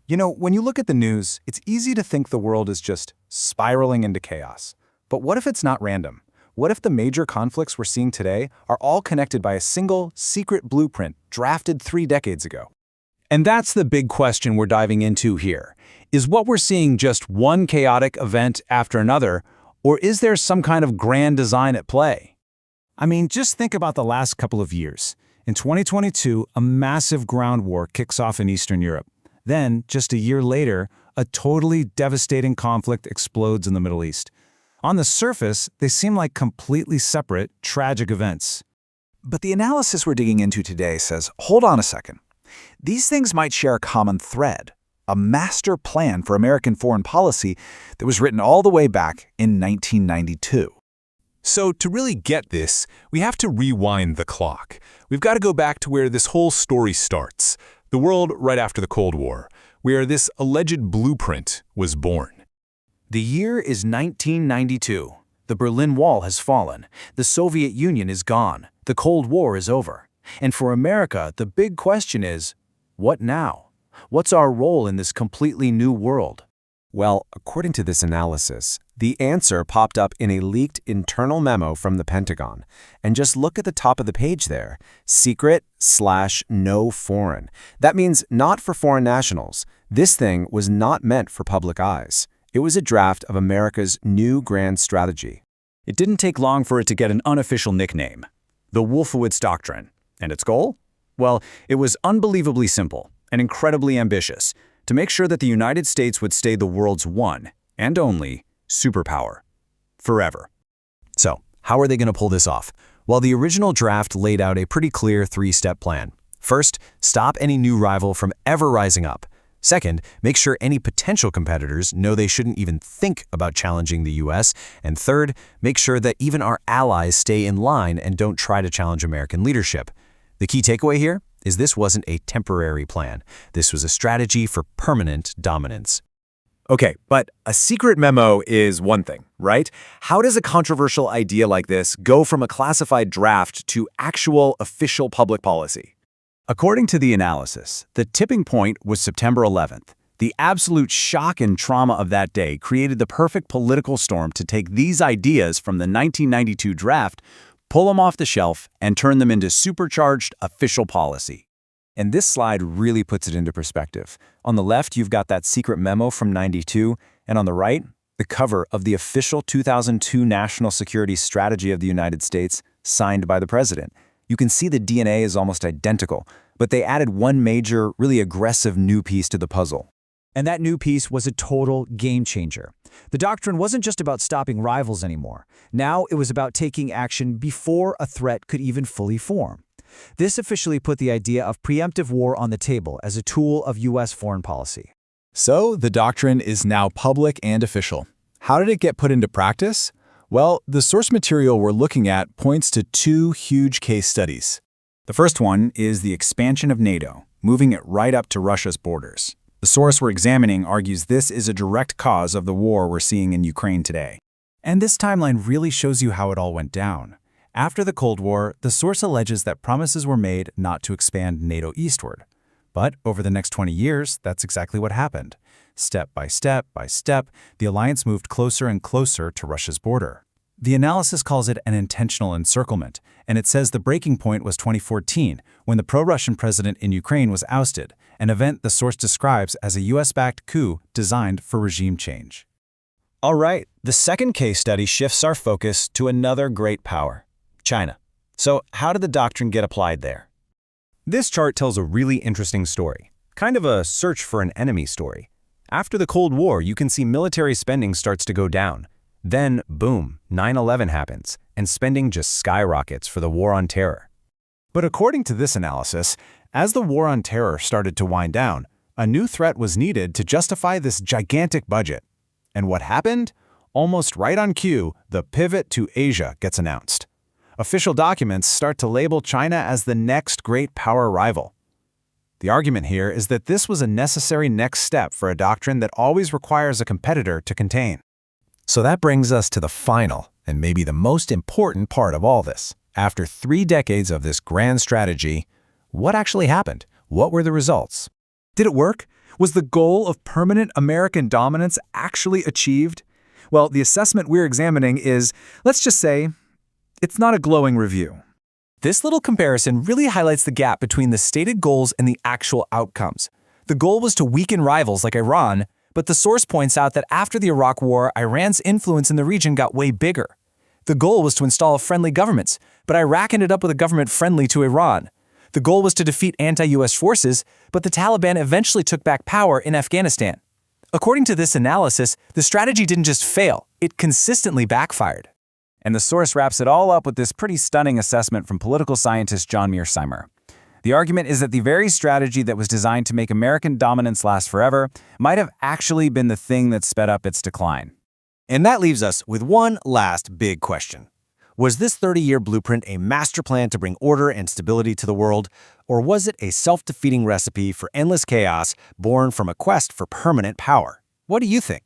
You know, when you look at the news, it's easy to think the world is just spiraling into chaos. But what if it's not random? What if the major conflicts we're seeing today are all connected by a single, secret blueprint drafted 3 decades ago? And that's the big question we're diving into here. Is what we're seeing just one chaotic event after another, or is there some kind of grand design at play? I mean, just think about the last couple of years. In 2022, a massive ground war kicks off in Eastern Europe. Then, just a year later, a totally devastating conflict explodes in the Middle East. On the surface, they seem like completely separate, tragic events. But the analysis we're digging into today says, hold on a second. These things might share a common thread, a master plan for American foreign policy that was written all the way back in 1992. So to really get this, we have to rewind the clock. We've got to go back to where this whole story starts, the world right after the Cold War, where this alleged blueprint was born. The year is 1992. The Berlin Wall has fallen. The Soviet Union is gone. The Cold War is over. And for America, the big question is, what now? What's our role in this completely new world? Well, according to this analysis, the answer popped up in a leaked internal memo from the Pentagon. And just look at the top of the page there, secret/no foreign. That means not for foreign nationals. This thing was not meant for public eyes. It was a draft of America's new grand strategy. It didn't take long for it to get an unofficial nickname, the Wolfowitz Doctrine. And its goal? Well, it was unbelievably simple and incredibly ambitious, to make sure that the United States would stay the world's one and only superpower. Forever. So, how are they going to pull this off? Well, the original draft laid out a pretty clear 3-step plan. First, stop any new rival from ever rising up. Second, make sure any potential competitors know they shouldn't even think about challenging the US. And third, make sure that even our allies stay in line and don't try to challenge American leadership. The key takeaway here is this wasn't a temporary plan. This was a strategy for permanent dominance. Okay, but a secret memo is one thing, right? How does a controversial idea like this go from a classified draft to actual official public policy? According to the analysis, the tipping point was September 11th. The absolute shock and trauma of that day created the perfect political storm to take these ideas from the 1992 draft, pull them off the shelf, and turn them into supercharged official policy. And this slide really puts it into perspective. On the left, you've got that secret memo from '92, and on the right, the cover of the official 2002 National Security Strategy of the United States, signed by the president. You can see the DNA is almost identical, but they added one major, really aggressive new piece to the puzzle. And that new piece was a total game changer. The doctrine wasn't just about stopping rivals anymore. Now it was about taking action before a threat could even fully form. This officially put the idea of preemptive war on the table as a tool of U.S. foreign policy. So the doctrine is now public and official. How did it get put into practice? Well, the source material we're looking at points to 2 huge case studies. The first one is the expansion of NATO, moving it right up to Russia's borders. The source we're examining argues this is a direct cause of the war we're seeing in Ukraine today. And this timeline really shows you how it all went down. After the Cold War, the source alleges that promises were made not to expand NATO eastward. But over the next 20 years, that's exactly what happened. Step by step by step, the alliance moved closer and closer to Russia's border. The analysis calls it an intentional encirclement, and it says the breaking point was 2014, when the pro-Russian president in Ukraine was ousted, an event the source describes as a US-backed coup designed for regime change. All right, the second case study shifts our focus to another great power, China. So how did the doctrine get applied there? This chart tells a really interesting story, kind of a search for an enemy story. After the Cold War, you can see military spending starts to go down. Then, boom, 9/11 happens, and spending just skyrockets for the war on terror. But according to this analysis, as the war on terror started to wind down, a new threat was needed to justify this gigantic budget. And what happened? Almost right on cue, the pivot to Asia gets announced. Official documents start to label China as the next great power rival. The argument here is that this was a necessary next step for a doctrine that always requires a competitor to contain. So that brings us to the final, and maybe the most important part of all this. After 3 decades of this grand strategy, what actually happened? What were the results? Did it work? Was the goal of permanent American dominance actually achieved? Well, the assessment we're examining is, let's just say, it's not a glowing review. This little comparison really highlights the gap between the stated goals and the actual outcomes. The goal was to weaken rivals like Iran, but the source points out that after the Iraq War, Iran's influence in the region got way bigger. The goal was to install friendly governments, but Iraq ended up with a government friendly to Iran. The goal was to defeat anti-US forces, but the Taliban eventually took back power in Afghanistan. According to this analysis, the strategy didn't just fail, it consistently backfired. And the source wraps it all up with this pretty stunning assessment from political scientist John Mearsheimer. The argument is that the very strategy that was designed to make American dominance last forever might have actually been the thing that sped up its decline. And that leaves us with one last big question. Was this 30-year blueprint a master plan to bring order and stability to the world, or was it a self-defeating recipe for endless chaos born from a quest for permanent power? What do you think?